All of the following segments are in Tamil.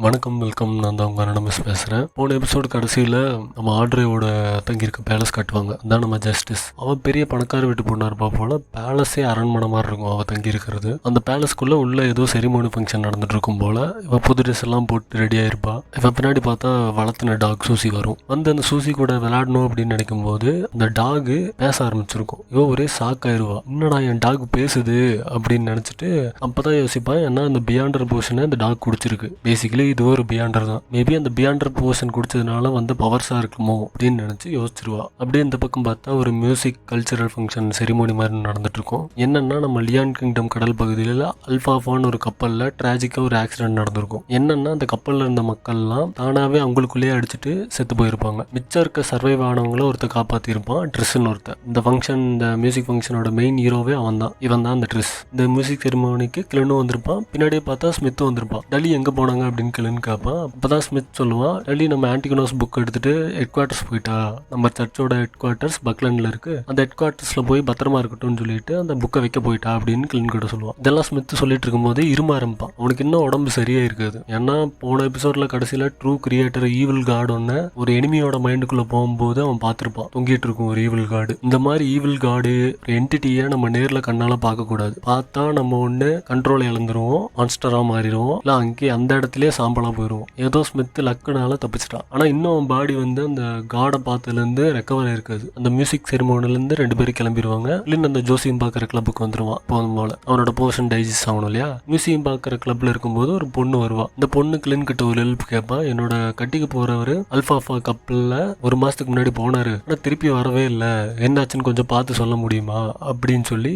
வணக்கம், வெல்கம். நான் தான் உங்கள் அனானமஸ் பேசுகிறேன். போன எபிசோடு கடைசியில் நம்ம ஆட்ரேவோட தங்கியிருக்க பேலஸ் காட்டுவாங்க. அதான் நம்ம ஜஸ்டிஸ். அவன் பெரிய பணக்கார வீட்டு பொண்ணாக இருப்பா போல். பேலஸே அரண்மனை மாதிரி இருக்கும் அவள் தங்கியிருக்கிறது. அந்த பேலஸ்க்குள்ளே உள்ள ஏதோ செரிமோனி ஃபங்க்ஷன் நடந்துட்டு இருக்கும் போல். இவன் புது ட்ரெஸ் எல்லாம் போட்டு ரெடியாக இருப்பா. இவன் பின்னாடி பார்த்தா வளர்த்துன டாக் சூசி வரும். அந்த சூசி கூட விளையாடணும் அப்படின்னு நினைக்கும் போது அந்த டாகு பேச ஆரம்பிச்சிருக்கும். இவன் ஒரே ஷாக் ஆயிடுவா. என்னடா என் டாக் பேசுது அப்படின்னு நினச்சிட்டு அப்போதான் யோசிப்பான், ஏன்னா அந்த பியாண்டர் போர்ஷனை அந்த டாக் குடிச்சிருக்கு. பேசிக்கலி இது ஒரு பியாண்டர் தான். மேபி அந்த பியாண்டர் போர்ஷன் குடிச்சதுனால வந்து பவர்ஸாக இருக்குமோ அப்படின்னு நினச்சி யோசிச்சிருவா. அப்படியே இந்த பக்கம் பார்த்தா ஒரு மியூசிக் கல்ச்சரல் ஃபங்க்ஷன் செரிமோனி மாதிரி நடந்துட்டு இருக்கும். என்னன்னா நம்ம லியான் கிங்டம் கடல் பகுதியில் அல்ஃபாஃபான்னு ஒரு கப்பலில் ட்ராஜிக்காக ஒரு ஆக்சிடென்ட் நடந்திருக்கும். என்னன்னா அந்த கப்பலில் இருந்த மக்கள்லாம் தானாகவே அவங்களுக்குள்ளேயே அடிச்சுட்டு செத்து போயிருப்பாங்க. மிச்சம் இருக்க சர்வைவ் ஆனவங்கள ஒருத்தர் காப்பாற்றிருப்பான், ட்ரெஸ்ன்னு ஒருத்தர். இந்த ஃபங்க்ஷன், இந்த மியூசிக் ஃபங்க்ஷனோட மெயின் ஹீரோவே அவன் தான். இவன் தான் அந்த ட்ரெஸ். இந்த மியூசிக் செரிமோனிக்கு கிளனும் வந்திருப்பான். பின்னாடியே பார்த்தா ஸ்மித்தும் வந்திருப்பான். டலி எங்கே போனாங்க அப்படின்னு கிளன்னு கேட்பான். அப்போதான் ஸ்மித் சொல்லுவான், டலி நம்ம ஆன்டிகனோஸ் புக் எடுத்துட்டு ஹெட் குவார்ட்டர்ஸ் போயிட்டா. நம்ம சர்ச்சோட ஹெட் குவார்ட்டர்ஸ் பக்லண்டில் இருக்கு. அந்த ஹெட் குவார்ட்டர்ஸில் போய் பத்திரமா இருக்கட்டும்னு சொல்லிட்டு அந்த புக்கை வைக்க போயிட்டா அப்படின்னு கிளன் கிட்ட சொல்லுவான். இதெல்லாம் ஸ்மித் சொல்லிட்டு இருக்கும்போது இரும ஆரம்பிப்பான். அவனுக்கு இன்னும் உடம்பு சரியா இருக்காது. ஏன்னா போன எபிசோட்ல கடைசியில் ட்ரூ கிரியேட்டர் ஈவில் கார்டு ஒன்று ஒரு எனிமியோட மைண்டுக்குள்ள போகும்போது அவன் பார்த்துருப்பான், தொங்கிட்டு இருக்கும் ஒரு ஈவில் கார்டு. இந்த மாதிரி ஈவில் கார்டு ஒரு என்டிட்டியை நம்ம நேரில் கண்ணால பார்க்கக்கூடாது. பார்த்தா நம்ம ஒன்று கண்ட்ரோலை இழந்துருவோம், மான்ஸ்டரா மாறிடுவோம், இல்லை அங்கேயே அந்த இடத்துலயே சாம்பலா போயிடுவோம். ஏதோ ஸ்மித் லக்குனால தப்பிச்சிட்டான். ஆனால் இன்னும் பாடி வந்து அந்த காடை பார்த்ததுலேருந்து ரெக்கவர் ஆயிருக்காது. அந்த மியூசிக் செரிமோனிலேருந்து 2 பேரும் கிளம்பிடுவாங்க. இல்லைன்னு அந்த ஜோசியம் பார்க்குற கிளப்புக்கு வந்துருவான். போதும் போல அவனோட போர்ஷன் டைஜஸ்ட் ஆகணும் இல்லையா. மியூசியம் பார்க்குற கிளப்ல இருக்கும்போது ஒரு பொண்ணு வருவா. இந்த பொண்ணு கிளன் கிட்ட ஒரு ஹெல்ப் கேட்பா. என்னோட கட்டிக்கு போறவர் அல்ஃபாஃபா கப்பலில் 1 மாசத்துக்கு முன்னாடி போனாரு, ஆனால் திருப்பி வரவே இல்லை, என்னாச்சுன்னு கொஞ்சம் பார்த்து சொல்ல முடியுமா அப்படின்னு சொல்லி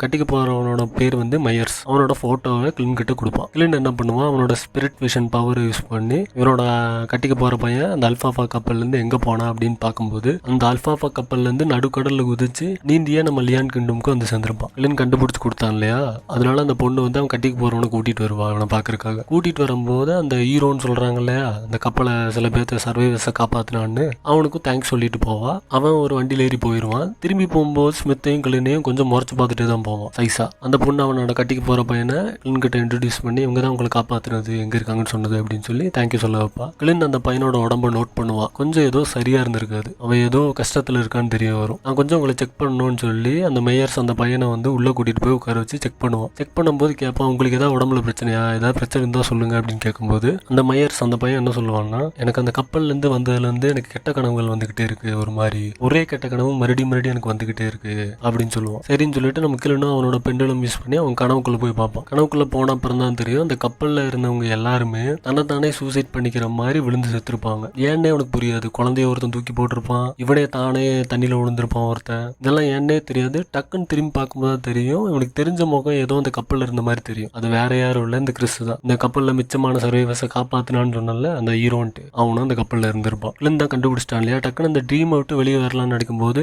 கட்டிக்கு போறவனோட பேர் வந்து மையர்ஸ். அவனோட போட்டோவை கிளன் கிட்ட கொடுப்பான். கிளன் என்ன பண்ணுவான், அவனோட ஸ்பிரிட் விஷன் பவர் யூஸ் பண்ணி இவனோட கட்டிக்கு போற பையன் அந்த அல்ஃபாஃபா கப்பல்லேருந்து எங்கே போனா அப்படின்னு பார்க்கும்போது அந்த அல்ஃபாஃபா கப்பல்லேருந்து நடுக்கடலில் குதிச்சு நீந்தியே நம்ம லியான் கிங்டம்க்கு வந்து சேர்ந்திருப்பான். இல்லைன்னு கண்டுபிடிச்சு கொடுத்தான் இல்லையா. அதனால அந்த பொண்ணு வந்து அவன் கட்டிக்கு போறவனை கூட்டிட்டு வருவா. அவனை பார்க்கறதுக்காக கூட்டிட்டு வரும்போது அந்த ஹீரோன்னு சொல்றாங்க இல்லையா, அந்த கப்பலை சில பேர்த்த சர்வைவர்ஸை காப்பாத்தினான்னு அவனுக்கும் தேங்க்ஸ் சொல்லிட்டு போவா. அவன் ஒரு வண்டியில் ஏறி போயிடுவான். திரும்பி போகும்போது ஸ்மித்தையும் கிளினையும் கொஞ்சம் முறைச்சு பார்த்துட்டு தான் போவான் சைஸா. அந்த பொண்ணு அவனோட கட்டிக்கு போற பையனை கிளின் கிட்ட இன்ட்ரடியூஸ் பண்ணி இவங்க தான் உங்களை காப்பாத்துனது, எங்க இருக்காங்கன்னு சொன்னது அப்படின்னு சொல்லி தேங்க்யூ சொல்ல வைப்பா. கிளின் அந்த பையனோட உடம்ப நோட் பண்ணுவான். கொஞ்சம் ஏதோ சரியா இருந்திருக்காது, அவன் ஏதோ கஷ்டத்துல இருக்கான்னு தெரிய வரும். நான் கொஞ்சம் உங்களை செக் பண்ணணும்னு சொல்லி அந்த மேயர்ஸ் அந்த பையனை வந்து உள்ள கூட்டிட்டு போய் உட்கார வச்சு செக் பண்ணுவான். செக் பண்ணும்போது கேட்பான், உங்களுக்கு ஏதாவது உடம்புல பிரச்சனையா, ஏதாவது பிரச்சனை இருந்தா சொல்லுங்க அப்படின்னு கேட்கும்போது அந்த மேயர்ஸ் அந்த பையன் என்ன சொல்லுவான்னா, எனக்கு அந்த கப்பல்ல இருந்து வந்ததுல இருந்து எனக்கு கெட்ட கனவுகள் வந்துகிட்டே இருக்கு, ஒரு மாதிரி ஒரே கெட்ட கனவு மறுபடியும் எனக்கு வந்துகிட்டே இருக்கு அப்படின்னு சொல்லுவான். சரின்னு சொல்லிட்டு நம்ம கிளனும் அவனோட பெண்டலும் யூஸ் பண்ணி அவன் கனவுக்குள்ள போய் பார்ப்பான். கனவுக்குள்ள போன அப்புறம் தான் தெரியும் அந்த கப்பல்ல இருந்தவங்க எல்லாருமே தன்னைத்தானே சூசைட் பண்ணிக்கிற மாதிரி விழுந்து செத்துருப்பாங்க. ஏன்னே அவனுக்கு புரியாது. குழந்தைய ஒருத்தன் தூக்கி போட்டிருப்பான், இவனே தானே தண்ணியில விழுந்திருப்பான் ஒருத்தன். இதெல்லாம் ஏன்னே தெரியாது. டக்குன்னு திரும்பி பார்க்கும்போது தெரியும் இவனுக்கு தெரிஞ்ச முகம் ஏதோ அந்த கப்பல்ல இருந்த மாதிரி தெரியும். அது வேற யாரும் இல்லை, இந்த கிறிஸ் தான். இந்த கப்பல்ல மிச்சமான சர்வைவர்ஸை காப்பாத்தினான்னு சொன்னால அந்த ஹீரோன்ட்டு அவனும் அந்த கப்பல்ல இருந்திருப்பான். இல்லைன்னு தான் கண்டுபிடிச்சிட்டான் இல்லையா. டக்குன்னு அந்த ட்ரீம் விட்டு வெளியே வரலாம்னு நினைக்கும்போது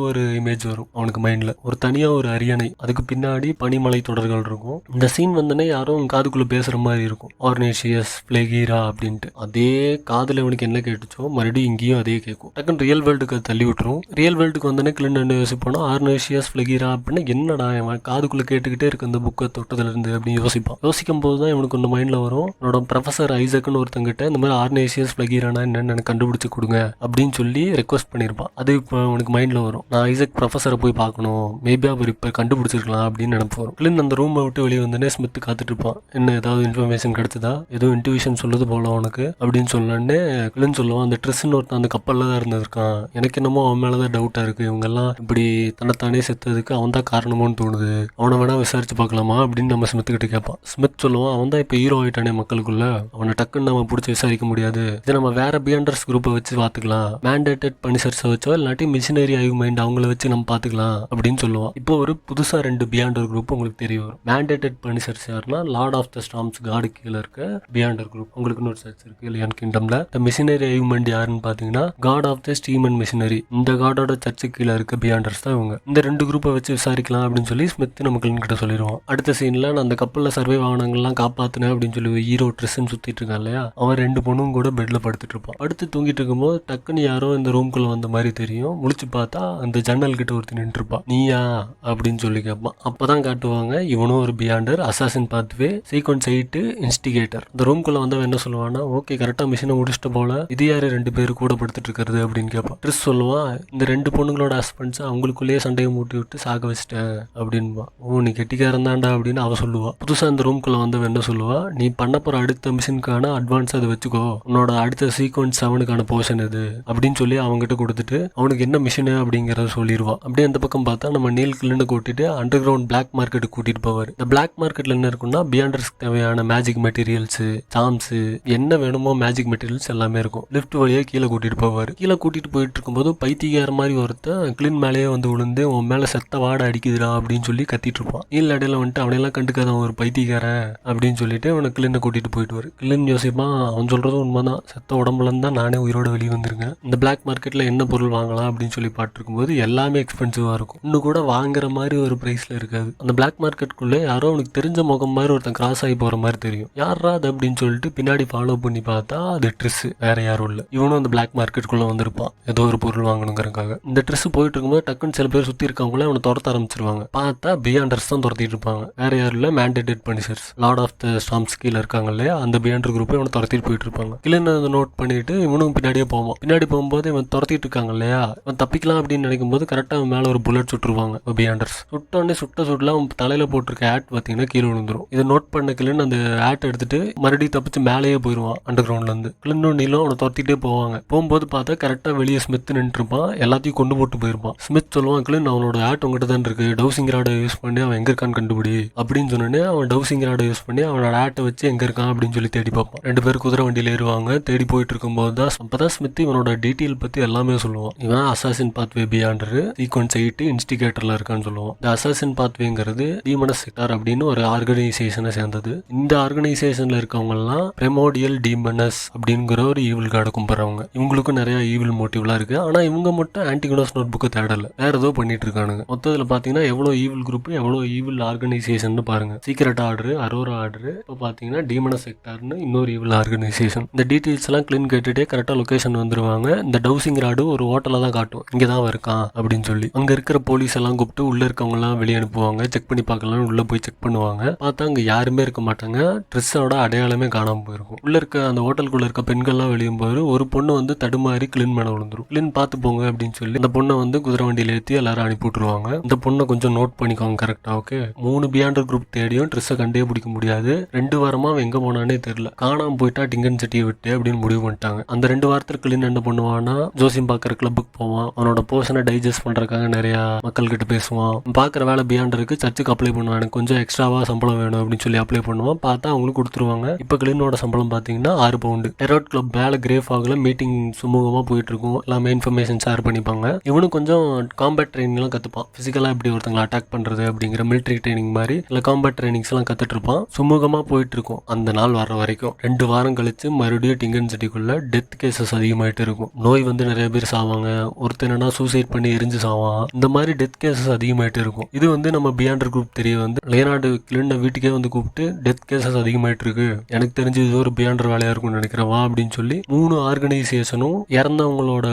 ஒரு இமேஜ் வரும் அவனுக்கு மைண்ட்ல. ஒரு தனியா ஒரு அரியணை, அதுக்கு பின்னாடி பனிமலை தொடர்கள் இருக்கும். இந்த சீன் வந்தனே யாரும் காதுக்குள்ள பேசுற மாதிரி இருக்கும், ஆர்னேஷியஸ் பிளேகிரா அப்படின்ட்டு. அதே காதுல இவனுக்கு என்ன கேட்டுச்சோ மறுபடியும் இங்கேயும் அதே கேட்கும். டக்குன்னு ரியல் வேர்ல்டுக்கு தள்ளி விட்டுரும். ரியல் வேர்ல்டுக்கு வந்தனே கிளின் என்ன யோசிப்பானோ, ஆர்னேஷியஸ் பிளேகிரா அப்படின்னா என்னடா இவன் காதுக்குள்ள கேட்டுக்கிட்டே இருக்கு இந்த புக்கை தொட்டதுல இருந்து அப்படின்னு யோசிப்பான். யோசிக்கும் போதுதான் இவனுக்கு ஒன்று மைண்ட்ல வரும், என்னோட ப்ரொஃபசர் ஐசக்னு ஒருத்தங்கிட்ட இந்த மாதிரி ஆர்னேஷியஸ் பிளேகிரானா என்னன்னு எனக்கு கண்டுபிடிச்சு கொடுங்க அப்படின்னு சொல்லி ரெக்வஸ்ட் பண்ணியிருப்பான். அது இப்போ அவனுக்கு மைண்ட்ல வரும், நான் ஐசக் ப்ரொஃபஸரை போய் பார்க்கணும், மேபி அவர் இப்போ கண்டுபிடிச்சிருக்கலாம் அப்படின்னு நினைப்பு வரும். கிளின் அந்த ரூமை விட்டு வெளியே வந்தோடனே ஸ்மித் காத்துட்டு இருப்பான். என்ன ஏதாவது இன்ஃபர்மேஷன் கிடைச்சதா, ஏதோ இன்ட்யூஷன் சொல்லுது போல உனக்கு அப்படின்னு சொன்னே கிளின் சொல்லுவான், அந்த ட்ரெஸ்ன்னு ஒருத்தன் அந்த கப்பலில் தான் இருந்திருக்கான், எனக்கு என்னமோ அவன் மேலதான் டவுட்டா இருக்கு, இவங்கெல்லாம் இப்படி தன்னைத்தானே செத்ததுக்கு அவன் தான் காரணமோன்னு தோணுது, அவனை வேணா விசாரிச்சு பார்க்கலாமா அப்படின்னு நம்ம ஸ்மித் கிட்ட கேட்பான். ஸ்மித் சொல்லுவான், அவன் தான் இப்போ ஹீரோ ஆயிட்டானே மக்களுக்குள்ள, அவனை டக்குன்னு நம்ம பிடிச்சி விசாரிக்க முடியாது, இதை நம்ம வேற பியாண்டர்ஸ் குரூப்பை வச்சு பார்த்துக்கலாம், மேண்டேட்டட் பனிஷர்ஸை வச்சோ இல்லாட்டி மிஷினரி ஐவ் மைண்ட் அவங்கள வச்சு நம்ம பார்த்துக்கலாம் அப்படின்னு சொல்லுவான். இப்போ ஒரு புதுசா 2 பியாண்டர் குரூப் உங்களுக்கு தெரிய வரும். மேண்டேட்டட் பனிஷர்ஸ் யாருன்னா லார்ட் ஆஃப் த ஸ்டார்ம்ஸ் காடு கீழே இருக்க பியாண்டர் குரூப். உங்களுக்கு இன்னொரு சர்ச் இருக்கு லியான் கிங்டம்ல. மிஷினரி ஐவ் மைண்ட் யாருன்னு பாத்தீங்கன்னா God of the steam and missionary, இந்த காடோட சர்ச்சு கீழே இருக்க பியாண்டர்ஸ் தான் இவங்க. இந்த 2 குரூப்பை வச்சு விசாரிக்கலாம் அப்படின்னு சொல்லி ஸ்மித் நமக்கு கிட்ட சொல்லிடுவான். அடுத்த சீன்ல நான் அந்த கப்பல்ல சர்வே ஆனவங்கலாம் காப்பாத்தினேன் அப்படின்னு சொல்லி ஹீரோ ட்ரெஸ்ன்னு சுத்திட்டு இருக்கான் இல்லையா, அவன் 2 பொண்ணும் கூட பெட்ல படுத்துட்டு இருப்பான். அடுத்து தூங்கிட்டு இருக்கும்போது டக்குன்னு யாரோ இந்த ரூம்குள்ள வந்த மாதிரி தெரியும். முழிச்சு பார்த்தா அந்த ஜன்னல் கிட்ட ஒருத்தர் நின்றுப்பான். நீயா அப்படின்னு சொல்லி கேட்பான். அப்பதான் காட்டுவாங்க இவனும் ஒரு பியாண்டர், அசாசின் பாத்வே சீக்வன்ஸ் 8 இன்ஸ்டிகேட்டர். இந்த அந்த ரூம்குள்ள வந்தவன் என்ன சொல்லுவான்னா, ஓகே கரெக்டா மிஷினை முடிச்சுட்டு போல, இது யாரு 2 பேரு கூட படுத்துட்டு இருக்கிறது அப்படின்னு கேட்பான். ட்ரிஸ் சொல்லுவான், இந்த 2 பொண்ணுங்களோட ஹஸ்பண்ட்ஸ் அவங்களுக்குள்ளேயே சண்டையை மூட்டி விட்டு சாக வச்சிட்டேன் அப்படின்பா. ஓ நீ கெட்டிக்காரன் தான்டா அப்படின்னு அவ சொல்லுவா. புதுசா இந்த ரூம்குள்ள வந்தவன் என்ன சொல்லுவா, நீ பண்ண போற அடுத்த மிஷினுக்கான அட்வான்ஸ் அதை வச்சுக்கோ, உன்னோட அடுத்த சீக்வன்ஸ் 7க்கான போர்ஷன் இது அப்படின்னு சொல்லி அவங்ககிட்ட கொடுத்துட்டு அவனுக்கு என்ன மிஷினு அப்படிங்கறத சொல்லிடுவா. அப்படியே அந்த பக்கம் பார்த்தா நம்ம நீல் கிளின்னு கூட்டிட்டு அண்டர் கிரவுண்ட் பிளாக் மார்க்கெட்டுக்கு கூட்டிட்டு போவார். இந்த பிளாக் மார்க்கெட்ல என்ன இருக்குன்னா, பியாண்டர்ஸ்க்கு தேவையான மேஜிக் மெட்டீரியல்ஸ், சாம்ஸ், என்ன வேணுமோ மேஜிக் மெட்டீரியல்ஸ் எல்லாமே இருக்கும். லிஃப்ட் வழியா கீழே கூட்டிட்டு போவார். கீழே கூட்டிட்டு போயிட்டு இருக்கும்போது பைத்தியக்கார மாதிரி ஒருத்தன் கிளின் மேலேயே வந்து விழுந்து உன் மேல செத்த வாடை அடிக்குதுடா அப்படின்னு சொல்லி கத்திட்டு இருப்பான். கீழே இடையில வந்துட்டு அவனையெல்லாம் கண்டுக்காத ஒரு பைத்தியக்காரன் அப்படின்னு சொல்லிட்டு அவனை கிளினை கூட்டிட்டு போயிட்டு வரு. கிளின் யோசிப்பான், அவன் சொல்றதும் உண்மைதான், செத்த உடம்புல இருந்தா நானே உயிரோட வெளியே வந்திருக்கேன். இந்த பிளாக் மார்க்கெட்ல என்ன பொருள் வாங்கலாம் அப்படின்னு சொல்லி பாட்டு போது எல்லாமே எக்ஸ்பென்சிவா இருக்கும். இன்னும் கூட வாங்குற மாதிரி ஒரு பிரைஸ்ல இருக்காது. அந்த பிளாக் மார்க்கெட்டுக்குள்ளே யாரோ அவனுக்கு தெரிஞ்ச முகம் மாதிரி ஒருத்தன் கிராஸ் ஆகி போற மாதிரி தெரியும். யாரா அது அப்படின்னு சொல்லிட்டு பின்னாடி ஃபாலோ பண்ணி பார்த்தா அது ட்ரெஸ், வேற யாரும் இல்லை. இவனும் அந்த பிளாக் மார்க்கெட்டுக்குள்ள வந்திருப்பான் ஏதோ ஒரு பொருள் வாங்கணுங்கிறதுக்காக. இந்த ட்ரெஸ் போயிட்டு இருக்கும்போது டக்குன்னு சில பேர் சுத்தி இருக்கவங்களே அவனை துரத்த ஆரம்பிச்சிருவாங்க. பார்த்தா பியாண்டர்ஸ் தான் துரத்திட்டு இருப்பாங்க. வேற யாரும் இல்லை, mandated punishers, lord of the storms கீழே இருக்காங்க இல்லையா, அந்த பியாண்டர் குரூப்பை இவனை துரத்திட்டு போயிட்டு இருப்பாங்க. கிளின் அதை நோட் பண்ணிட்டு இவனும் பின்னாடியே போவான். பின்னாடி போகும்போது இவன் துரத்திட்டு இருக்காங்க இல்லையா, இவன் தப்பிக்கலாம் அப்படின்னு நினைக்கும் போது கரெக்டா அவன் மேல ஒரு புல்லட் சுட்டுருவாங்க பியாண்டர்ஸ். சுட்டோடனே சுட்டல அவன் தலையில போட்டிருக்க ஆட் பார்த்தீங்கன்னா கீழே விழுந்துரும். இதை நோட் பண்ண கிளின் அந்த ஆட் எடுத்துட்டு மறுபடியும் தப்பிச்சு மேலேயே போயிடுவான் அண்டர் கிரவுண்ட்ல இருந்து. கிளின்னும் நீலும் அவனை துரத்திட்டே போவாங்க. போகும்போது பார்த்தா கரெக்டா வெளியே ஸ்மித் நின்று இருப்பான். எல்லாத்தையும் கொண்டு போட்டு போயிருப்பான். ஸ்மித் சொல்லுவான், கிளின் அவனோட ஆட் உங்ககிட்ட தான் இருக்கு, டவுசிங் ராடை யூஸ் பண்ணி அவன் எங்க இருக்கான்னு கண்டுபிடி அப்படின்னு சொன்னோன்னே அவன் டவுசிங் ராடை யூஸ் பண்ணி அவனோட ஆட்டை வச்சு எங்க இருக்கான் அப்படின்னு சொல்லி தேடி பார்ப்பான். 2 பேரும் குதிரை வண்டியில ஏறுவாங்க. தேடி போயிட்டு இருக்கும்போது தான் அப்பதான் ஸ்மித் இவனோட டீட்டெயில் பத்தி எல்லாமே சொல்லுவான். இவன் அசாசின் பாத்வே பியாண்டர் சீக்வன்ஸ் 8 இன்ஸ்டிகேட்டர்ல இருக்கான்னு சொல்லுவான். இந்த அசாசின் பாத்வேங்கிறது டீமனஸ் செக்டார் அப்படின்னு ஒரு ஆர்கனைசேஷனை சேர்ந்தது. இந்த ஆர்கனைசேஷன்ல இருக்கவங்க எல்லாம் பிரெமோடியல் டீமனஸ் அப்படிங்கிற ஒரு ஈவில் கார்டை கும்பிட்றவங்க. இவங்களுக்கும் நிறைய ஈவில் மோட்டிவ்லாம் இருக்கு. ஆனா இவங்க மட்டும் ஆன்டிகோனஸ் நோட் புக்கை தேடல, வேற ஏதோ பண்ணிட்டு இருக்கானுங்க. மொத்தத்தில் பாத்தீங்கன்னா எவ்வளவு ஈவில் குரூப், எவ்வளவு ஈவில் ஆர்கனைசேஷன் பாருங்க. சீக்ரெட் ஆர்டர், அரோரா ஆர்டர், இப்போ பாத்தீங்கன்னா டீமனஸ் செக்டார்னு இன்னொரு ஈவில் ஆர்கனைசேஷன். இந்த டீடைல்ஸ் எல்லாம் கிளீன் கேட்டுட்டே கரெக்டா லொகேஷன் வந்துருவாங்க. இந்த டவுசிங் ராடு ஒரு ஹோட்டல தான் காட்டும், இங்கதான் இருக்கான் அப்படின்னு சொல்லி. அங்க இருக்கிற போலீஸ் எல்லாம் கூப்பிட்டு உள்ள இருக்கவங்க எல்லாம் வெளியே அனுப்புவாங்க. செக் பண்ணி பார்க்கலாம், உள்ள போய் செக் பண்ணுவாங்க. பார்த்தா அங்க யாருமே இருக்க மாட்டாங்க. ட்ரெஸ்ஸோட அடையாளமே காணாம போயிருக்கும். உள்ள இருக்க அந்த ஹோட்டலுக்குள்ள இருக்க பெண்கள்லாம் வெளியும் போயிரு. ஒரு பொண்ணு வந்து தடுமாறி கிளீன் மேல விழுந்துரும். கிளீன் பார்த்து போங்க அப்படின்னு சொல்லி அந்த பொண்ணை வந்து குதிரை வண்டியில ஏற்றி எல்லாரும் அனுப்பி விட்டுருவாங்க. இந்த பொண்ணை கொஞ்சம் நோட் பண்ணிக்கோங்க கரெக்டா. ஓகே, 3 பியாண்டர் குரூப் தேடியும் ட்ரெஸ்ஸை கண்டே பிடிக்க முடியாது. 2 வாரமா அவன் எங்க போனானே தெரியல. காணாம போயிட்டா டிங்கன் சட்டியை விட்டு அப்படின்னு முடிவு பண்ணிட்டாங்க. அந்த 2 வாரத்துல கிளீன் என்ன பண்ணுவான்னா, ஜோசியம் பாக்குற கிளப்புக்கு போவான். அவனோட போர்ஷனை டைஜஸ்ட் பண்றதுக்காக நிறைய மக்கள் கிட்ட பேசுவான். பாக்குற வேலை பியாண்டருக்கு சர்ச்சுக்கு அப்ளை பண்ணுவான். எனக்கு கொஞ்சம் எக்ஸ்ட்ராவா சம்பளம் வேணும் அப்படின்னு சொல்லி அப்ளை பண்ணுவான். பார்த்தா அவங்களுக்கு கொடுத்துருவாங்க. இப்ப கிளீனோட சம்பளம் பாத்தீங்கன்னா 6 பவுண்டு. டெரோட் கிளப் மேல கிரே ஃபாக்ல மீட்டிங் சுமூகமா போயிட்டு இருக்கும். எல்லாமே இன்ஃபர்மேஷன் ஷேர் பண்ணிப்பாங்க. இவனும் கொஞ்சம் காம்பேட் ட்ரைனிங் எல்லாம் கத்துப்பான். பிசிக்கலா எப்படி ஒருத்தங்களை அட்டாக் பண்றது அப்படிங்கிற மிலிட்டரி ட்ரைனிங் மாதிரி இல்ல காம்பேட் ட்ரைனிங்ஸ் எல்லாம் கத்துட்டு இருப்பான். சுமூகமா போயிட்டு இருக்கும் அந்த நாள் வர்ற வரைக்கும். 2 வாரம் கழிச்சு மறுபடியும் டிங்கன் சிட்டிக்குள்ள டெத் கேசஸ் அதிகமாயிட்டு இருக்கும். நோய் வந்து நிறைய பேர் சாவாங்க. ஒருத்தர் என்னன்னா சூசைட் பண்ணி எரிஞ்சு சாவான். இந்த மாதிரி டெத் கேசஸ் அதிகமாயிட்டு இருக்கும். இது வந்து நம்ம பியாண்டர் குரூப் தெரிய வந்து லியோனார்டோ கிளின்ன வீட்டுக்கே வந்து கூப்பிட்டு டெத் கேசஸ் அதிகமாயிட்டு இருக்கு, எனக்கு தெரிஞ்சு இது ஒரு பியாண்டர் வேலையா இருக்கும்னு நினைக்கிறேன் வா அப்படின்னு சொல்லி 3 ஆர்கனைசேஷனும் இறந்தவங்களோட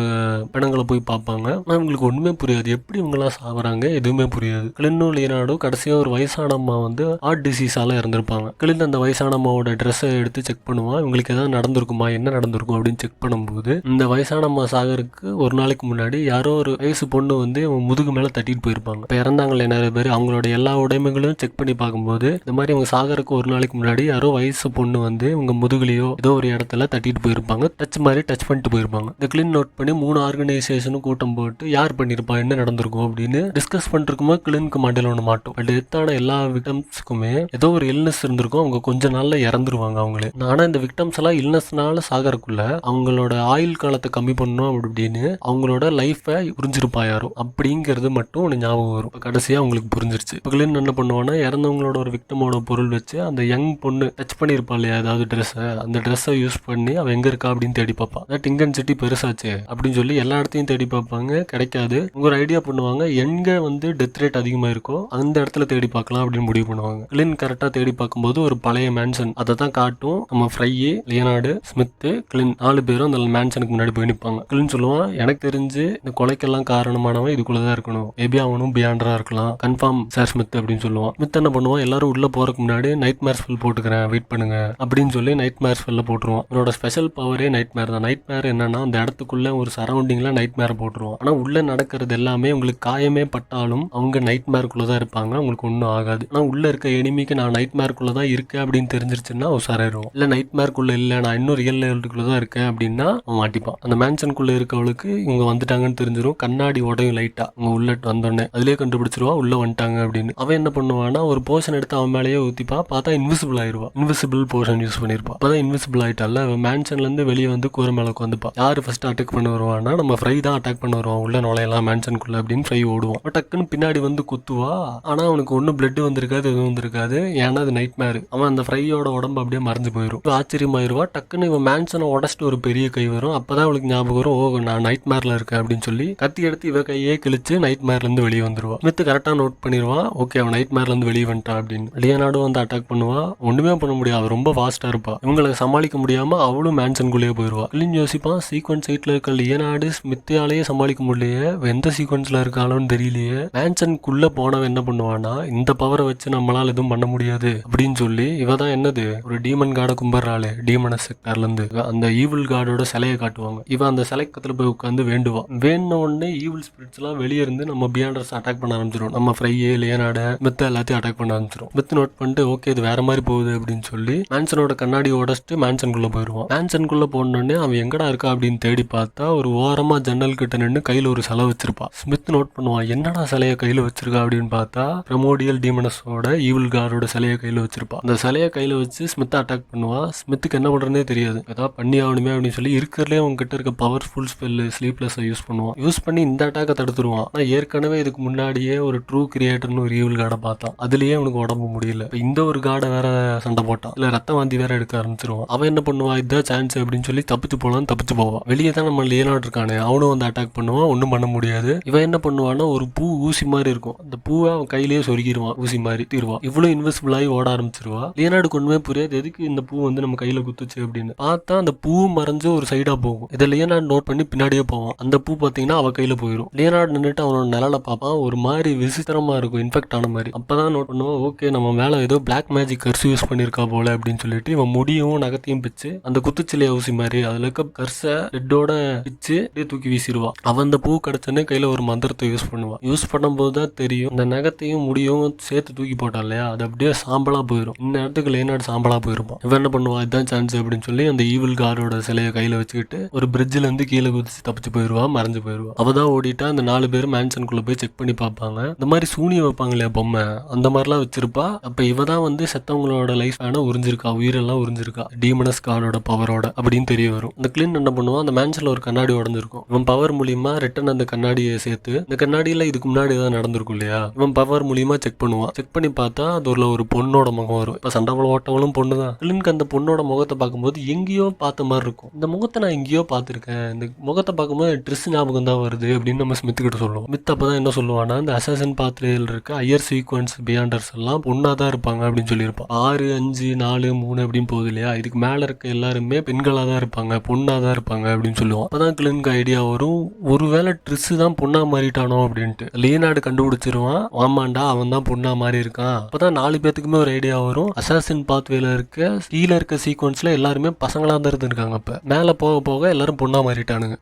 பிணங்களை போய் பார்ப்பாங்க. அவங்களுக்கு ஒண்ணுமே புரியாது, எப்படி இவங்கெல்லாம் சாகுறாங்க எதுவுமே புரியாது. கிளின்னும் லியோனார்டோ கடைசியா ஒரு வயசான அம்மா வந்து ஹார்ட் டிசீஸால இறந்திருப்பாங்க. கிளின் அந்த வயசான அம்மாவோட ட்ரெஸ்ஸை எடுத்து செக் பண்ணுவான். இவங்களுக்கு ஏதாவது நடந்திருக்குமா, என்ன நடந்திருக்கும் அப்படின்னு செக் பண்ணும்போது இந்த வயசான அம்மா சாகருக்கு ஒரு நாளைக்கு முன்னாடி யாரோ ஒரு வயசு பொண்ணு வந்து முதுகு மேல தட்டிட்டு போயிருப்பாங்க. இப்ப இறந்தாங்களே நிறைய பேர், அவங்களோட எல்லா உடைமைகளும் செக் பண்ணி பார்க்கும்போது இந்த மாதிரி அவங்க சாகருக்கு ஒரு நாளைக்கு முன்னாடி யாரோ வயசு பொண்ணு வந்து இவங்க முதுகுலையோ ஏதோ ஒரு இடத்துல தட்டிட்டு போயிருப்பாங்க. டச் பண்ணிட்டு போயிருப்பாங்க. இந்த கிளின் நோட் பண்ணி 3 ஆர்கனைசேஷனும் கூட்டம் போட்டு யார் பண்ணிருப்பா, என்ன நடந்திருக்கும் அப்படின்னு டிஸ்கஸ் பண்ணிருக்கும்போது கிளினுக்கு மண்டையில ஒன்று மாட்டோம். பட் டெத்தான எல்லா விக்டம்ஸ்க்குமே ஏதோ ஒரு இல்னஸ் இருந்திருக்கும். அவங்க கொஞ்ச நாள்ல இறந்துருவாங்க அவங்களே. ஆனா இந்த விக்டம்ஸ் எல்லாம் இல்னஸ்னால சாகறக்குள்ள அவங்களோட ஆயுள் காலத்தை கம்மி பண்ணணும் அப்படின்னு அவங்களோட லைஃபை புரிஞ்சிருப்பா யாரும் அப்படிங்கிறது மட்டும் ஒன்று ஞாபகம் வரும். கடைசியா அவங்களுக்கு புரிஞ்சிருச்சு. இப்போ கிளின் என்ன பண்ணுவான்னா, இறந்தவங்களோட ஒரு விக்டமோட பொருள் வச்சு அந்த யங் பொண்ணு டச் பண்ணிருப்பா இல்லையா ஏதாவது ட்ரெஸ்ஸை, அந்த ட்ரெஸ்ஸை யூஸ் பண்ணி அவன் எங்க இருக்கா அப்படின்னு தேடி பார்ப்பான். டிங்கன் சிட்டி பெருசாச்சு அப்படின்னு சொல்லி எல்லா இடத்தையும் தேடி பார்ப்பாங்க, கிடைக்காது. உங்க ஒரு ஐடியா பண்ணுவாங்க, எங்க வந்து டெத் ரேட் அதிகமா இருக்கோ அந்த இடத்துல தேடி பார்க்கலாம் அப்படின்னு முடிவு பண்ணுவாங்க. கிளின் கரெக்டா தேடி பார்க்கும்போது ஒரு பழைய மேன்ஷன் அதை தான் காட்டும். நம்ம ஃப்ரை, லியோனார்டு, ஸ்மித், கிளின் 4 பேரும் அந்த மேன்ஷனுக்கு முன்னாடி போய் நிற்பாங்க. கிளின் சொல்லுவான், எனக்கு தெரிஞ்சு இந்த கொலைக்கெல்லாம் காரணமானவன் இதுக்குள்ளதான் இருக்கணும், மேபி அவனும் பியாண்டரா இருக்கலாம், கன்ஃபார்ம் சார் ஸ்மித் அப்படின்னு சொல்லுவான். ஸ்மித் என்ன பண்ணுவான், எல்லாரும் உள்ள போறதுக்கு முன்னாடி நைட் மேர் ஸ்பெல் போட்டுக்கிறேன், வெயிட் பண்ணுங்க அப்படின்னு சொல்லி நைட் மேர் ஸ்பெல்ல போட்டுருவான். இவனோட ஸ்பெஷல் பவரே நைட் மேர் தான். நைட் மேர் என்னன்னா அந்த இடத்துக்குள்ள ஒரு சரௌண்டிங்ல நைட் மேரை போட்டுருவான். ஆனா உள்ள நடக்கிறது எல்லாமே உங்களுக்கு காயமே பட்டாலும் அவங்க நைட் மேருக்குள்ளதான் இருப்பாங்க, உங்களுக்கு ஒன்றும் ஆகாது. ஆனா உள்ள இருக்க எனிமிக்கு நான் நைட் மேருக்குள்ளதான் இருக்கேன் அப்படின்னு தெரிஞ்சிருச்சுன்னா உசாராயிருவான். இல்ல நைட் மேருக்குள்ள இல்ல நான் இன்னும் ரியல் லெவலுக்குள்ளதான் இருக்கேன் அப்படின்னா அவன் மாட்டிப்பான். அந்த மேன்ஷனுக்குள்ள இருக்கவளுக்கு இவங்க வந்துட்டாங்கன்னு தெரிஞ்சிடும். கண்ணாடி உடையும் லைட்டா அவங்க உள்ள வந்தோடனே அதுலயே கண்டுபிடிச்சிருவா உள்ள வந்துட்டாங்க அப்படின்னு. அவன் என்ன பண்ணுவான்னா ஒரு போர்ஷன் எடுத்து அவன் மேலேயே ஊத்திப்பா, பார்த்தா இன்விசிபிள் ஆயிருவா. இன்விசிபிள் போர்ஷன் யூஸ் பண்ணிருப்பா. அப்பதான் இன்விசிபிள் ஆயிட்டால மேன்ஷன்ல இருந்து வெளியே வந்து கூரை மேல உட்காந்துப்பா. யாரு ஃபர்ஸ்ட் அட்டாக் பண்ண வருவான்னா நம்ம ஃப்ரை தான் அட்டாக் பண்ண வருவான். உள்ள நுழையலாம் மேன்ஷனுக்குள்ள அப்படின்னு ஃப்ரை ஓடுவான். டக்குன்னு பின்னாடி வந்து குத்துவா. ஆனா அவனுக்கு ஒன்னும் பிளட் வந்திருக்காது, எதுவும் வந்திருக்காது. ஏன்னா அது நைட் மேரு. அவன் அந்த ஃப்ரையோட உடம்பு அப்படியே மறைஞ்சு போயிடும். ஆச்சரியமாயிருவா. டக்குன்னு இவன் மேன்ஷனை உடச்சிட்டு ஒரு பெரிய கை வரும். அப்பதான் அவளுக்கு ஞாபகம் வரும், ஓ நான் நைட் மேர்ல இருக்கேன் அப்படின்னு சொல்லி கத்தி எடுத்து இவ கையே கிழிச்சு நைட் மேர்ல இருந்து வெளியே வந்துருவா. ஸ்மித் கரெக்டா நோட் பண்ணிடுவான், ஓகே அவன் நைட் மேர்ல இருந்து வெளியே வந்துட்டான் அப்படின்னு. லியோனார்டோ வந்து அட்டாக் பண்ணுவா. ஒண்ணுமே பண்ண முடியாது, அவ ரொம்ப ஃபாஸ்டா இருப்பா. இவங்களை சமாளிக்க முடியாம அவளும் மேன்ஷனுக்குள்ளேயே போயிருவா. கிளின் யோசிப்பான், சீக்வன்ஸ் சைட்ல இருக்க லியோனார்டு ஸ்மித்தாலேயே சமாளிக்க முடியலையே, எந்த சீக்வன்ஸ்ல இருக்காளோன்னு தெரியலையே. மேன்ஷனுக்குள்ள போனவன் என்ன பண்ணுவானா இந்த பவரை வச்சு நம்மளால எதுவும் பண்ண முடியாது அப்படின்னு சொல்லி இவ தான் என்னது ஒரு டீமன் கார்டை கும்பிடுறாளே டீமனஸ் செக்டார்ல இருந்து அந்த ஈவில் கார்டோட சிலையை காட்டுவாங்க. இவ அந்த சிலைக்கத்துல போய் உட்காந்து வேண்டுவா. வேண்ட உடனே ஈவில் ஸ்பிரிட்ஸ் எல்லாம் வெளியே இருந்து நம்ம பியாண்டர்ஸ் அட்டாக் பண்ண ஆரம்பிச்சிடும். நம்ம ஃப்ரையே லியோனார்ட மித்த எல்லாத்தையும் அட்டாக் பண்ண ஆரம்பிச்சிடும். மித் நோட் பண்ணிட்டு ஓகே இது வேற மாதிரி போகுது அப்படின்னு சொல்லி மேன்சனோட கண்ணாடி உடச்சிட்டு மேன்சனுக்குள்ள போயிடுவான். மேன்சனுக்குள்ள போனோடனே அவன் எங்கடா இருக்கா அப்படின்னு தேடி பார்த்தா ஒரு ஓரமா ஜன்னல் கிட்ட நின்று கையில ஒரு சிலை வச்சிருப்பா. ஸ்மித் நோட் பண்ணுவான், என்னடா சிலையை கையில வச்சிருக்கா அப்படின்னு பார்த்தா பிரமோடியல் டீமனஸோட ஈவில் கார்டோட சிலையை கையில வச்சிருப்பா. அந்த சிலையை கையில வச்சு ஸ்மித் அட்டாக் பண்ணுவா. ஸ்மித்துக்கு என்ன பண்றதுனே தெரியாது, ஏதாவது பண்ணி ஆகணுமே அப்படின்னு சொல்லி இருக்கிறதுலே அவங்க கிட்ட இருக்க பவர்ஃபுல் ஸ்பெல் ஸ்லீப்லெஸ் யூஸ் பண்ணுவான். யூஸ் பண்ணி இந்த அட்டாக்கை தடுத்துருவான். ஆனா ஏற்கனவே இதுக்கு முன்னாடியே ஒரு ட்ரூ கிரியேட்டர்னு ஒரு ஈவில் கார்டை பார்த்தான், அதுலயே அவனுக்கு உடம்பு முடியல. இந்த ஒரு கார்டை வேற சண்டை போட்டான், இல்ல ரத்த வாந்தி வேற எடுக்க ஆரம்பிச்சிருவான். அவன் என்ன பண்ணுவான், இதான் சான்ஸ் அப்படின்னு சொல்லி தப்பிச்சு போலான்னு தப்பிச்சு போவான். வெளியே தான் நம்ம லியோனார்டு இருக்கானே அவனும் வந்து அட்டாக் பண்ணுவான், ஒன்னும் பண்ண முடியாது. இவன் என்ன பண்ணுவான்னா ஒரு பூ ஊசி மாதிரி இருக்கும், அந்த பூவை அவன் கையிலேயே சொருகிடுவான், ஊசி மாதிரி தீருவான். இவ்வளவு இன்விசிபிள் ஆகி ஓட ஆரம்பிச்சிருவா. லியோனார்டுக்கு ஒண்ணுமே புரியாது, எதுக்கு இந்த பூ வந்து நம்ம கையில குத்துச்சு அப்படின்னு பார்த்தா அந்த பூ மறைஞ்சு ஒரு சைடா போகும். இதை லியோனார்டு நோட் பண்ணி பின்னாடியே போவான். அந்த பூ பாத்தீங்கன்னா அவ கையில போயிடும். லியோனார்டு நின்றுட்டு அவனோட நிழல பார்ப்பான், ஒரு மாதிரி விசித்திரமா இருக்கும், இன்ஃபெக்ட் ஆன மாதிரி. அப்பதான் நோட் பண்ணுவான், ஓகே நம்ம மேல ஏதோ பிளாக் மேஜிக் கர்ஸ் யூஸ் பண்ணிருக்கா போல அப்படின்னு சொல்லிட்டு இவன் முடியும் நகத்தையும் பிச்சு அந்த குத்துச்சிலைய ஊசி மாதிரி அதுல இருக்க கர்ஸை ஹெட்டோட பிச்சு அப்படியே தூக்கி வீசிடுவா. அவன் அந்த பூ கிடைச்சனே கையில ஒரு மந்திரத்தை யூஸ் பண்ணுவான். யூஸ் பண்ணும்போது தான் தெரியும் இந்த நகத்தையும் முடியும் சேர்த்து தூக்கி போட்டான் இல்லையா, அது அப்படியே சாம்பலா போயிடும். இந்த இடத்துக்கு லியோனார்டு சாம்பலா போயிருப்பான். இவன் என்ன பண்ணுவான், இதுதான் சான்ஸ் அப்படின்னு சொல்லி அந்த ஈவில் கார்டோட சிலையை கையில வச்சுக்கிட்டு ஒரு பிரிட்ஜ்ல இருந்து கீழே குதிச்சு தப்பிச்சு போயிருவா, மறைஞ்சு போயிருவா. அவதான் ஓடிட்டா. அந்த 4 பேரும் மேன்சனுக்குள்ள போய் செக் பண்ணி பார்ப்பாங்க. இந்த மாதிரி சூனியம் வைப்பாங்க இல்லையா பொம்மை, அந்த மாதிரிலாம் வச்சிருப்பா. அப்ப இவ தான் வந்து செத்தவங்களோட லைஃப் வேணா உறிஞ்சிருக்கா, உயிரெல்லாம் உறிஞ்சிருக்கா டீமனஸ் கார்டோட பவரோட அப்படின்னு தெரிய வரும். இந்த கிளின் என்ன பண்ணுவான், அந்த மேன்ஷன்ல ஒரு கண்ணாடி உடஞ்சிருக்கும். இவன் பவர் மூலியமா ரிட்டன் அந்த கண்ணாடியை சேர்த்து இந்த கண்ணாடியில இதுக்கு முன்னாடி ஏதாவது நடந்திருக்கும் இல்லையா, இவன் பவர் மூலியமா செக் பண்ணுவான். செக் பண்ணி பார்த்தா அதுல ஒரு பொண்ணோட முகம் வரும். இப்ப சண்டை ஓட்டவளும் பொண்ணுதான். கிளினுக்கு அந்த பொண்ணோட முகத்தை பார்க்கும்போது எங்கேயோ பார்த்த மாதிரி இருக்கும். இந்த முகத்தை நான் எங்கேயோ பார்த்திருக்கேன், இந்த முகத்தை பார்க்கும்போது ட்ரெஸ் ஞாபகம் தான் வருது அப்படின்னு நம்ம ஸ்மித் கிட்ட சொல்லுவோம். ஸ்மித் அப்பதான் என்ன சொல்லுவானா, இந்த அசாசின் பாத்வேல இருக்க ஹையர் சீக்வன்ஸ் பியாண்டர்ஸ் எல்லாம் பொண்ணா தான் இருப்பாங்க அப்படின்னு சொல்லியிருப்பான். 6, 5, 4, 3 அப்படின்னு போகுது இல்லையா, இதுக்கு மேல இருக்க எல்லாருமே பெண்களா தான் இருப்பாங்க, பொண்ணா தான் இருப்பாங்க அப்படின்னு சொல்லுவான். அப்பதான் கிளினுக்கு ஐடியா வரும், ஒருவேளை ட்ரெஸ் தான் பொண்ணா மாறிட்டானோ அப்படின்ட்டு. லியோனார்டு கண்டுபிடிச்சிருவான், ஆமாண்டா அவன் தான் பொண்ணா மாறி இருக்கான். அப்பதான் 4 பேத்துக்குமே ஒரு ஐடியா வரும், அசாசின் பாத்வேல இருக்க கீழே இருக்க சீக்வன்ஸ்ல எல்லாருமே பசங்களா தான் இருந்திருக்காங்க. அப்ப மேல போக போக எல்லாரும் பொண்ணா மாறிட்டானுங்க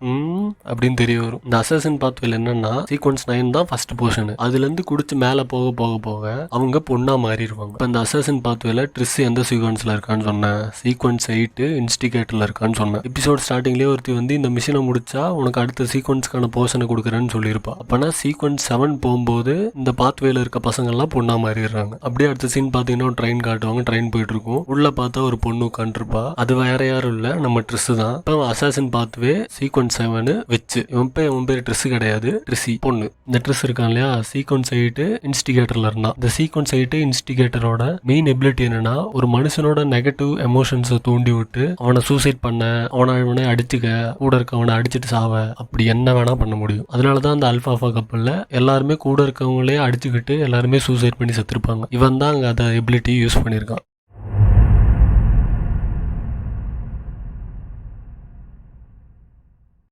அப்படின்னு தெரிய வரும். இந்த அசாசின் பாத்வேல என்னன்னா சீக்வன்ஸ் 9 தான் ஃபர்ஸ்ட் போர்ஷன், அதுல இருந்து குடிச்சு மேல போக போக போக அவங்க பொண்ணா மாறிடுவாங்க. இப்ப இந்த அசாசின் பாத்வேல ட்ரிஸ் எந்த சீக்வன்ஸ்ல இருக்கான்னு சொன்னேன், சீக்வன்ஸ் 8 இன்ஸ்டிகேட்டர்ல இருக்கான்னு சொன்னேன். எபிசோட் ஸ்டார்டிங்லேயே ஒருத்தி வந்து இந்த மிஷினை முடிச்சா உனக்கு அடுத்த சீக்வன்ஸ்க்கான போர்ஷனை கொடுக்குறேன்னு சொல்லியிருப்பா. அப்பனா சீக்வன்ஸ் 7 போகும்போது இந்த பாத்வேல இருக்க பசங்க எல்லாம் பொண்ணா மாறிடுறாங்க. அப்படியே அடுத்த சீன் பாத்தீங்கன்னா ட்ரெயின் காட்டுவாங்க, ட்ரெயின் போயிட்டு இருக்கும். உள்ள பார்த்தா ஒரு பொண்ணு உட்காந்துருப்பா, அது வேற யாரும் இல்ல நம்ம ட்ரிஸ் தான். இப்ப அசாசின் பாத்வே சீக்வன்ஸ் 7 வச்சு இவன் பேர் ட்ரிஸ் கிடையாது, ட்ரிஸி பொண்ணு. இந்த ட்ரிஸ் இருக்கான் இல்லையா, சீக்வன்ஸ் 8 இன்ஸ்டிகேட்டர்ல இருந்தான். இந்த சீக்வன்ஸ் 8 இன்ஸ்டிகேட்டரோட மெயின் எபிலிட்டி என்னன்னா ஒரு மனுஷனோட நெகட்டிவ் எமோஷன்ஸை தூண்டி விட்டு அவனை சூசைட் பண்ண, அவனை அடிச்சுக்க, கூட இருக்கவனை அடிச்சுட்டு சாவ, அப்படி என்ன வேணா பண்ண முடியும். அதனாலதான் அந்த அல்ஃபாஃபா கப்பல்ல எல்லாருமே கூட இருக்கவங்களே அடிச்சுக்கிட்டு எல்லாருமே சூசைட் பண்ணி செத்துருப்பாங்க. இவன் தான் அங்க அதை எபிலிட்டி யூஸ் பண்ணியிருக்கான்.